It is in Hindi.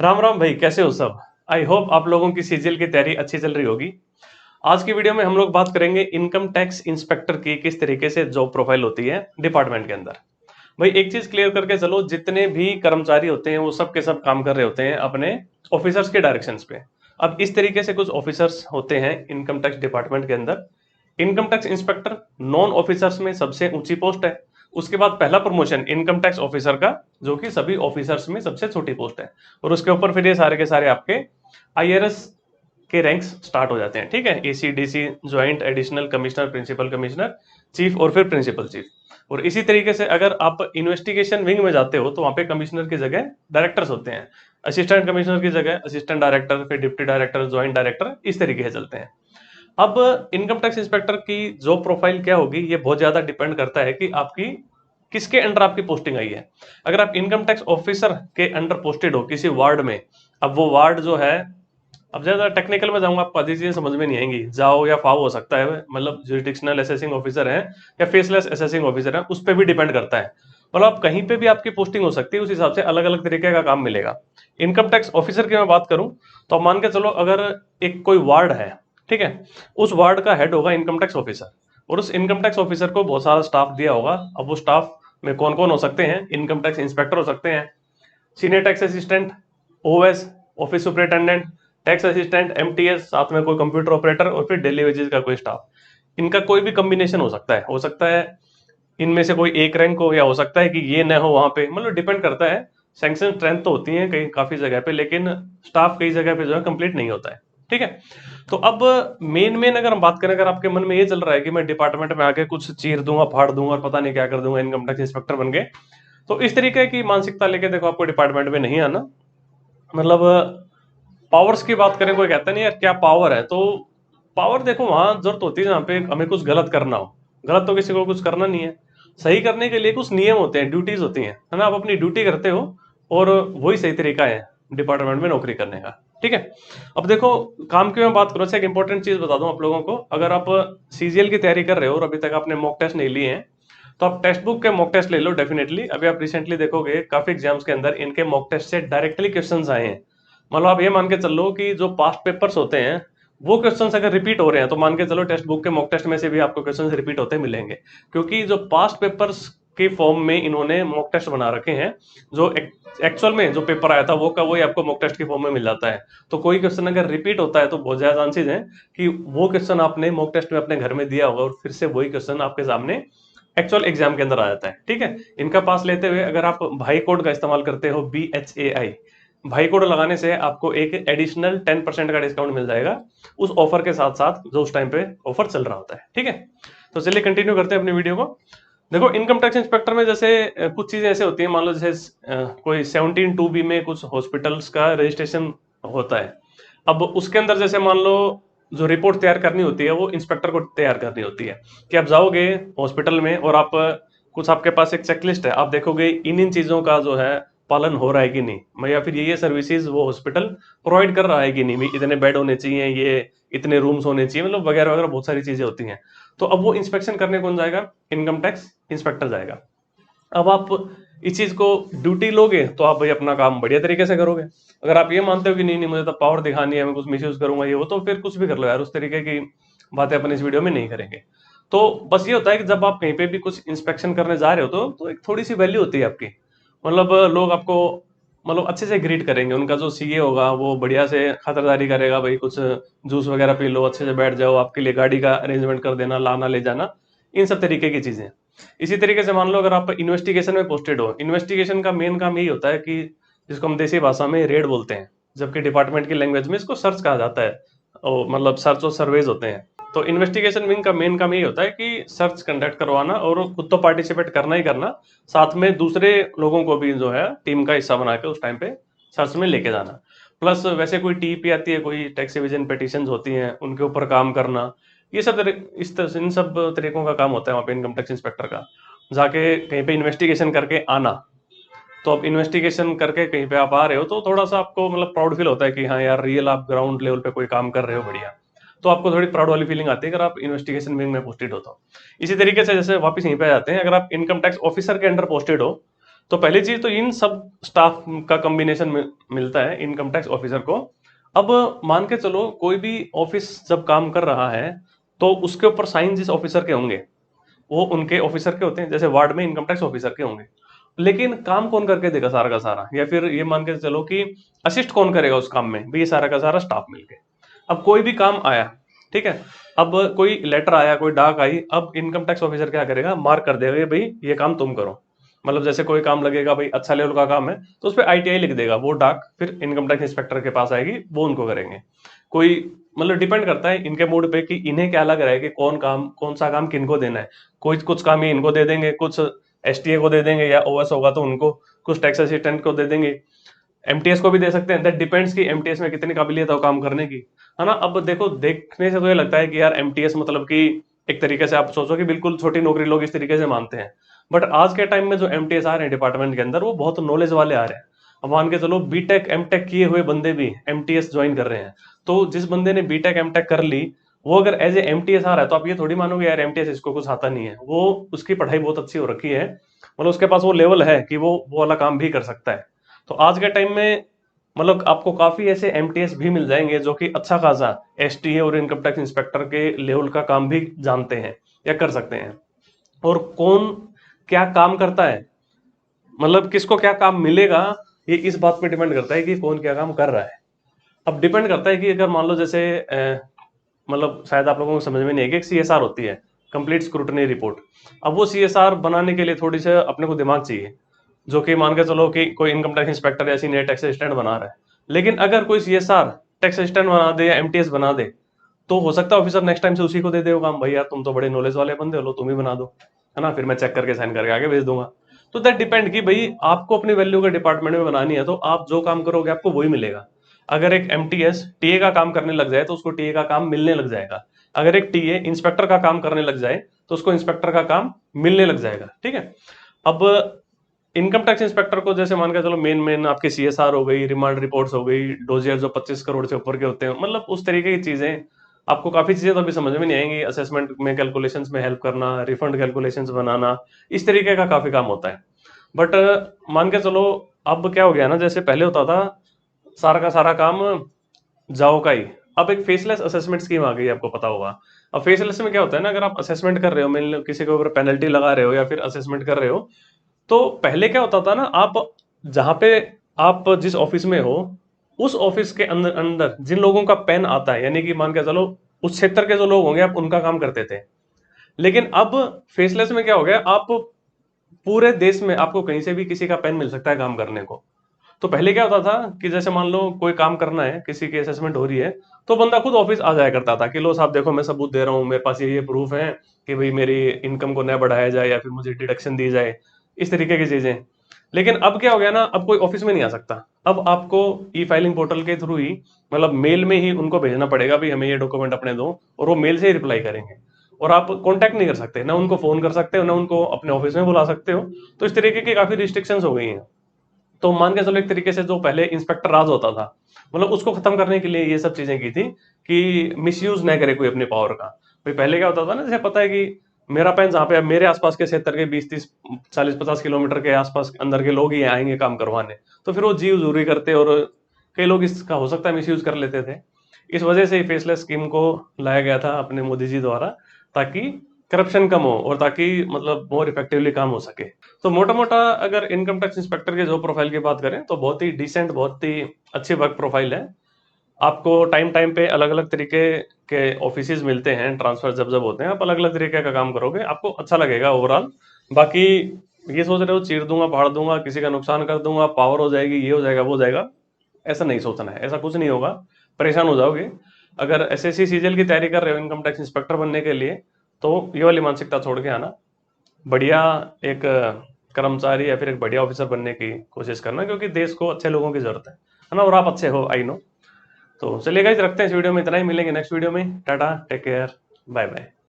राम राम भाई, कैसे हो सब। आई होप आप लोगों की सीजीएल की तैयारी अच्छी चल रही होगी। आज की वीडियो में हम लोग बात करेंगे इनकम टैक्स इंस्पेक्टर की किस तरीके से जॉब प्रोफाइल होती है डिपार्टमेंट के अंदर। भाई एक चीज क्लियर करके चलो, जितने भी कर्मचारी होते हैं वो सब के सब काम कर रहे होते हैं अपने ऑफिसर्स के डायरेक्शंस पे। अब इस तरीके से कुछ ऑफिसर्स होते हैं इनकम टैक्स डिपार्टमेंट के अंदर। Income tax inspector non officers में सबसे ऊंची पोस्ट है। उसके बाद पहला प्रमोशन इनकम टैक्स ऑफिसर का, जो कि सभी ऑफिसर्स में सबसे छोटी पोस्ट है। और उसके ऊपर फिर ये सारे के सारे आपके आईआरएस के रैंक्स स्टार्ट हो जाते हैं। ठीक है, AC DC, joint additional commissioner, principal commissioner, chief और फिर प्रिंसिपल चीफ। और इसी तरीके से अगर आप इन्वेस्टिगेशन विंग में जाते हो तो वहां पे कमिश्नर की जगह डायरेक्टर्स होते हैं। असिस्टेंट कमिश्नर की जगह असिस्टेंट डायरेक्टर, फिर डिप्टी डायरेक्टर, ज्वाइंट डायरेक्टर, इस तरीके से चलते हैं। अब इनकम टैक्स इंस्पेक्टर की जॉब प्रोफाइल क्या होगी, ये बहुत ज्यादा डिपेंड करता है कि आपकी किसके अंडर आपकी पोस्टिंग आई है। अगर आप इनकम टैक्स ऑफिसर के अंडर पोस्टेड हो किसी वार्ड में, अब वो वार्ड जो है, अब ज्यादा टेक्निकल में जाऊंगा आपको आधी चीजें समझ में नहीं आएंगी, जाओ या फाओ हो सकता है, मतलब जुरिडिक्शनल असेसिंग ऑफिसर है या फेसलेस असेसिंग ऑफिसर है, उस पर भी डिपेंड करता है। मतलब आप कहीं पे भी आपकी पोस्टिंग हो सकती है, उस हिसाब से अलग अलग तरीके का काम मिलेगा। इनकम टैक्स ऑफिसर की मैं बात करूं तो आप मान के चलो, अगर एक कोई वार्ड है, ठीक है, उस वार्ड का हेड होगा इनकम टैक्स ऑफिसर। और उस इनकम टैक्स ऑफिसर को बहुत सारा स्टाफ दिया होगा। अब वो स्टाफ में कौन कौन हो सकते हैं, इनकम टैक्स इंस्पेक्टर हो सकते हैं, senior tax assistant, OS, office superintendent, tax assistant, MTS, साथ में कोई कंप्यूटर ऑपरेटर और फिर डेली वेजेस का कोई स्टाफ। इनका कोई भी कॉम्बिनेशन हो सकता है इनमें से कोई एक रैंक हो, या हो सकता है कि ये न हो वहां पे, मतलब डिपेंड करता है। सैंक्शन स्ट्रेंथ तो होती है कहीं काफी जगह पे, लेकिन स्टाफ कई जगह पे जो है कंप्लीट नहीं होता है। ठीक है, तो अब मेन मेन अगर हम बात करें, अगर आपके मन में ये चल रहा है कि मैं डिपार्टमेंट में आके कुछ चीर दूंगा, फाड़ दूंगा और पता नहीं क्या कर दूंगा इनकम टैक्स इंस्पेक्टर बन के, तो इस तरीके की मानसिकता लेके देखो आपको डिपार्टमेंट में नहीं आना। मतलब पावर्स की बात करें, कोई कहता नहीं यार क्या पावर है, तो पावर देखो वहां जरूरत होती है जहां पे हमें कुछ गलत करना हो। गलत तो किसी को कुछ करना नहीं है, सही करने के लिए कुछ नियम होते हैं, ड्यूटीज होती हैं, है ना। आप अपनी ड्यूटी करते हो और वही सही तरीका है डिपार्टमेंट में नौकरी करने का। ठीक है, अब देखो काम की मैं बात करूँ, एक इंपॉर्टेंट चीज बता दूं आप लोगों को। अगर आप सीजीएल की तैयारी कर रहे हो और अभी तक आपने मॉक टेस्ट नहीं लिए हैं, तो आप टेक्स्ट बुक के मॉक टेस्ट ले लो डेफिनेटली। अभी आप रिसेंटली देखोगे काफी एग्जाम्स के अंदर इनके मॉक टेस्ट से डायरेक्टली क्वेश्चंस आए हैं। मतलब आप ये मान के चल लो कि जो पास्ट पेपर्स होते हैं वो क्वेश्चंस अगर रिपीट हो रहे हैं, तो मान के चलो टेक्स्ट बुक के मॉक टेस्ट में से भी आपको क्वेश्चंस रिपीट होते मिलेंगे। क्योंकि जो पास्ट पेपर्स के फॉर्म में इन्होंने मॉक टेस्ट बना रखे हैं, जो एक्चुअल में जो पेपर आया था वो का वही आपको मॉक टेस्ट के फॉर्म में मिल जाता है। तो कोई क्वेश्चन अगर रिपीट होता है तो बहुत ज्यादा चांसेस है कि वो क्वेश्चन आपने मॉक टेस्ट में अपने घर में दिया होगा और फिर से वही क्वेश्चन आपके सामने एक्चुअल एग्जाम के अंदर आ जाता है। ठीक है, इनका पास लेते हुए अगर आप भाई कोड का इस्तेमाल करते हो, BHAI, भाई कोड लगाने से आपको एक एडिशनल 10% का डिस्काउंट मिल जाएगा उस ऑफर के साथ साथ जो उस टाइम पे ऑफर चल रहा होता है। ठीक है, तो चलिए कंटिन्यू करते हैं अपनी वीडियो को। देखो इनकम टैक्स इंस्पेक्टर में जैसे कुछ चीजें ऐसे होती हैं, मान लो जैसे कोई 17(2)B में कुछ हॉस्पिटल्स का रजिस्ट्रेशन होता है। अब उसके अंदर जैसे मान लो जो रिपोर्ट तैयार करनी होती है वो इंस्पेक्टर को तैयार करनी होती है। कि आप जाओगे हॉस्पिटल में और आप कुछ, आपके पास एक चेकलिस्ट है, आप देखोगे इन इन चीजों का जो है पालन हो रहा है कि नहीं, या फिर ये सर्विसेज वो हॉस्पिटल प्रोवाइड कर रहा है कि नहीं, भाई इतने बेड होने चाहिए, ये इतने रूम्स होने चाहिए, मतलब वगैरह वगैरह बहुत सारी चीजें होती हैं। तो अब वो इंस्पेक्शन करने कौन जाएगा, इनकम टैक्स इंस्पेक्टर जाएगा। अब आप इस चीज को ड्यूटी लोगे तो आप भाई अपना काम बढ़िया तरीके से करोगे। अगर आप ये मानते हो कि नहीं नहीं मुझे तो पावर दिखानी है, मैं कुछ मिसयूज करूंगा ये वो, तो फिर कुछ भी कर लो यार, उस तरीके की बातें अपन इस वीडियो में नहीं करेंगे। तो बस ये होता है कि जब आप कहीं पे भी कुछ इंस्पेक्शन करने जा रहे हो तो एक थोड़ी सी वैल्यू होती है आपकी। मतलब लोग आपको मतलब अच्छे से ग्रीट करेंगे, उनका जो सीए होगा वो बढ़िया से खातिरदारी करेगा, भाई कुछ जूस वगैरह पी लो, अच्छे से बैठ जाओ, आपके लिए गाड़ी का अरेंजमेंट कर देना, लाना ले जाना, इन सब तरीके की चीजें। इसी तरीके से मान लो अगर आप इन्वेस्टिगेशन में पोस्टेड हो, इन्वेस्टिगेशन का मेन काम यही होता है कि जिसको हम देसी भाषा में रेड बोलते हैं, जबकि डिपार्टमेंट की लैंग्वेज में इसको सर्च कहा जाता है। और मतलब सर्च और सर्वेज होते हैं। तो इन्वेस्टिगेशन विंग का मेन काम यही होता है कि सर्च कंडक्ट करवाना और खुद तो पार्टिसिपेट करना ही करना, साथ में दूसरे लोगों को भी जो है टीम का हिस्सा बना के उस टाइम पे सर्च में लेके जाना। प्लस वैसे कोई टीपी आती है, कोई टैक्स एविजन पिटीशन होती हैं, उनके ऊपर काम करना, ये सब इन सब तरीकों का काम होता है वहाँ पे इनकम टैक्स इंस्पेक्टर का। जाके कहीं पे इन्वेस्टिगेशन करके आना। तो अब इन्वेस्टिगेशन करके कहीं पे आप आ रहे हो तो थोड़ा सा आपको मतलब प्राउड फील होता है कि हाँ यार रियल आप ग्राउंड लेवल पे कोई काम कर रहे हो बढ़िया। तो आपको थोड़ी प्राउड वाली फीलिंग आती है अगर आप इन्वेस्टिगेशन विंग में पोस्टेड हो तो। इसी तरीके से जैसे वापस यहीं पे आ जाते हैं, अगर आप इनकम टैक्स ऑफिसर के अंडर पोस्टेड हो तो पहली चीज तो इन सब स्टाफ का कॉम्बिनेशन मिलता है इनकम टैक्स ऑफिसर को। अब मान के चलो कोई भी ऑफिस जब काम कर रहा है तो उसके ऊपर साइन जिस ऑफिसर के होंगे वो उनके ऑफिसर के होते हैं, जैसे वार्ड में इनकम टैक्स ऑफिसर के होंगे। लेकिन काम कौन करके देगा सारा का सारा, या फिर ये मान के चलो कि असिस्ट कौन करेगा उस काम में, भी ये सारा का सारा स्टाफ मिलके। अब कोई भी काम आया, ठीक है, अब कोई लेटर आया, कोई डाक आई, अब इनकम टैक्स ऑफिसर क्या करेगा, मार्क कर देगा भाई ये काम तुम करो। मतलब जैसे कोई काम लगेगा भाई अच्छा लेवल का काम है तो उस पर ITI लिख देगा, वो डाक फिर इनकम टैक्स इंस्पेक्टर के पास आएगी, वो उनको करेंगे। कोई मतलब डिपेंड करता है इनके मूड पे कि इन्हें क्या लग रहा है कि कौन सा काम किनको देना है। कोई कुछ काम ये इनको दे देंगे, कुछ STA को दे देंगे, या OS होगा तो उनको, कुछ टैक्स असिस्टेंट को दे देंगे, MTS को भी दे सकते हैं। दैट डिपेंड्स कि MTS में कितनी काबिलियत है वो काम करने की, है ना। अब देखो देखने से तो ये लगता है कि यार MTS मतलब कि एक तरीके से आप सोचो कि बिल्कुल छोटी नौकरी लोग इस तरीके से मानते हैं। बट आज के टाइम में जो MTS आ रहे हैं डिपार्टमेंट के अंदर वो बहुत नॉलेज वाले आ रहे हैं। अब मान के चलो B.Tech M.Tech किए हुए बंदे भी MTS ज्वाइन कर रहे हैं। तो जिस बंदे ने B.Tech M.Tech कर ली वो अगर एज ए MTS आ रहा है तो आप ये थोड़ी मानोगे यार MTS इसको कुछ आता नहीं है। वो उसकी पढ़ाई बहुत अच्छी हो रखी है, मतलब उसके पास वो लेवल है कि वो वाला काम भी कर सकता है। तो आज के टाइम में मतलब आपको काफी ऐसे MTS भी मिल जाएंगे जो कि अच्छा खासा STA और इनकम टैक्स इंस्पेक्टर के लेवल का काम भी जानते हैं या कर सकते हैं। और कौन क्या काम करता है, मतलब किसको क्या काम मिलेगा, ये इस बात पे डिपेंड करता है कि कौन क्या काम कर रहा है। अब डिपेंड करता है कि अगर मान लो जैसे मतलब शायद आप लोगों को समझ में नहीं है कि एक CSR होती है, कंप्लीट स्क्रूटनी रिपोर्ट। अब वो CSR बनाने के लिए थोड़ी सा अपने को दिमाग चाहिए, जो कि मान के चलो कि कोई इनकम टैक्स इंस्पेक्टर या सीनियर टैक्स असिस्टेंट बना रहा है। लेकिन अगर कोई CSR टैक्स असिस्टेंट बना दे या MTS बना दे तो हो सकता है ऑफिसर नेक्स्ट टाइम से उसी को दे दे वो काम, भाई यार तुम तो बड़े नॉलेज वाले बंदे हो, लो तुम ही बना दो, है ना, फिर मैं चेक करके साइन करके आगे भेज दूंगा। तो दैट डिपेंड कि भाई आपको अपनी वैल्यू का डिपार्टमेंट में बनानी है तो आप जो काम करोगे आपको वही मिलेगा। अगर एक MTS TA का काम करने लग जाए तो उसको TA का काम मिलने लग जाएगा। अगर एक TA इंस्पेक्टर का काम करने लग जाए तो उसको इंस्पेक्टर का काम मिलने लग जाएगा, ठीक है। अब इनकम टैक्स इंस्पेक्टर को जैसे मान के चलो मेन मेन आपके CSR हो गई, रिमांड रिपोर्ट्स हो गई, डोजियर जो 25 करोड़ से ऊपर के होते हैं, मतलब उस तरीके की चीजें आपको काफी चीजें तो अभी समझ में नहीं आएंगी। असेसमेंट में कैलकुलेशंस में हेल्प करना, रिफंड कैलकुलेशंस बनाना, इस तरीके का काफी काम होता है। बट मान के चलो अब क्या हो गया ना, जैसे पहले होता था सारा का सारा काम जाओ का ही, अब एक फेसलेस असेसमेंट स्कीम आ गई है, आपको पता होगा। अब फेसलेस में क्या होता है ना, अगर आप असेसमेंट कर रहे हो, मान लो किसी के ऊपर पेनल्टी लगा रहे हो या फिर असेसमेंट कर रहे हो, तो पहले क्या होता था ना, आप जहां पे आप जिस ऑफिस में हो उस ऑफिस के अंदर अंदर जिन लोगों का पेन आता है, यानी कि मान के चलो उस क्षेत्र के जो लोग होंगे आप उनका काम करते थे। लेकिन अब फेसलेस में क्या हो गया, आप पूरे देश में आपको कहीं से भी किसी का पेन मिल सकता है काम करने को। तो पहले क्या होता था कि जैसे मान लो कोई काम करना है, किसी की असेसमेंट हो रही है, तो बंदा खुद ऑफिस आ जाया करता था कि लो साहब देखो मैं सबूत दे रहा हूँ, मेरे पास ये प्रूफ है कि भाई मेरी इनकम को न बढ़ाया जाए या फिर मुझे डिडक्शन दी जाए, इस तरीके की चीजें। लेकिन अब क्या हो गया ना, अब कोई ऑफिस में नहीं आ सकता। अब आपको E फाइलिंग पोर्टल के थ्रू ही, मतलब मेल में ही उनको भेजना पड़ेगा भी हमें ये डॉक्यूमेंट अपने दो, और वो मेल से ही रिप्लाई करेंगे। और आप कांटेक्ट नहीं कर सकते, ना उनको फोन कर सकते हो ना उनको अपने ऑफिस में बुला सकते हो। तो इस तरीके की काफी रिस्ट्रिक्शंस हो गई हैं। तो मान के चलो एक तरीके से जो पहले इंस्पेक्टर राज होता था, मतलब उसको खत्म करने के लिए ये सब चीजें की थी कि मिसयूज ना करे कोई अपने पावर का। भाई पहले क्या होता था ना, जैसे पता है कि मेरा पेन जहाँ पे अब मेरे आसपास के क्षेत्र के 20 30 40 50 किलोमीटर के आसपास अंदर के लोग ही आएंगे काम करवाने, तो फिर वो जी हजूरी करते और कई लोग इसका हो सकता है मिसयूज कर लेते थे। इस वजह से फेसलेस स्कीम को लाया गया था अपने मोदी जी द्वारा, ताकि करप्शन कम हो और ताकि मतलब मोर इफेक्टिवली काम हो सके। तो मोटा मोटा अगर इनकम टैक्स इंस्पेक्टर के जॉब प्रोफाइल की बात करें तो बहुत ही डिसेंट, बहुत ही अच्छी वर्क प्रोफाइल है। आपको टाइम टाइम पे अलग अलग तरीके के ऑफिसेज मिलते हैं, ट्रांसफर जब जब होते हैं आप अलग अलग तरीके का काम करोगे, आपको अच्छा लगेगा ओवरऑल। बाकी ये सोच रहे हो चीर दूंगा फाड़ दूंगा किसी का नुकसान कर दूंगा पावर हो जाएगी ये हो जाएगा वो हो जाएगा, ऐसा नहीं सोचना है, ऐसा कुछ नहीं होगा, परेशान हो जाओगे। अगर SSC CGL की तैयारी कर रहे हो इनकम टैक्स इंस्पेक्टर बनने के लिए, तो ये वाली मानसिकता छोड़ के आना, बढ़िया एक कर्मचारी या फिर एक बढ़िया ऑफिसर बनने की कोशिश करना, क्योंकि देश को अच्छे लोगों की जरूरत है ना, और आप अच्छे हो, आई नो। तो चलिए गाइस रखते हैं इस वीडियो में इतना ही, मिलेंगे नेक्स्ट वीडियो में, tata take care, bye bye.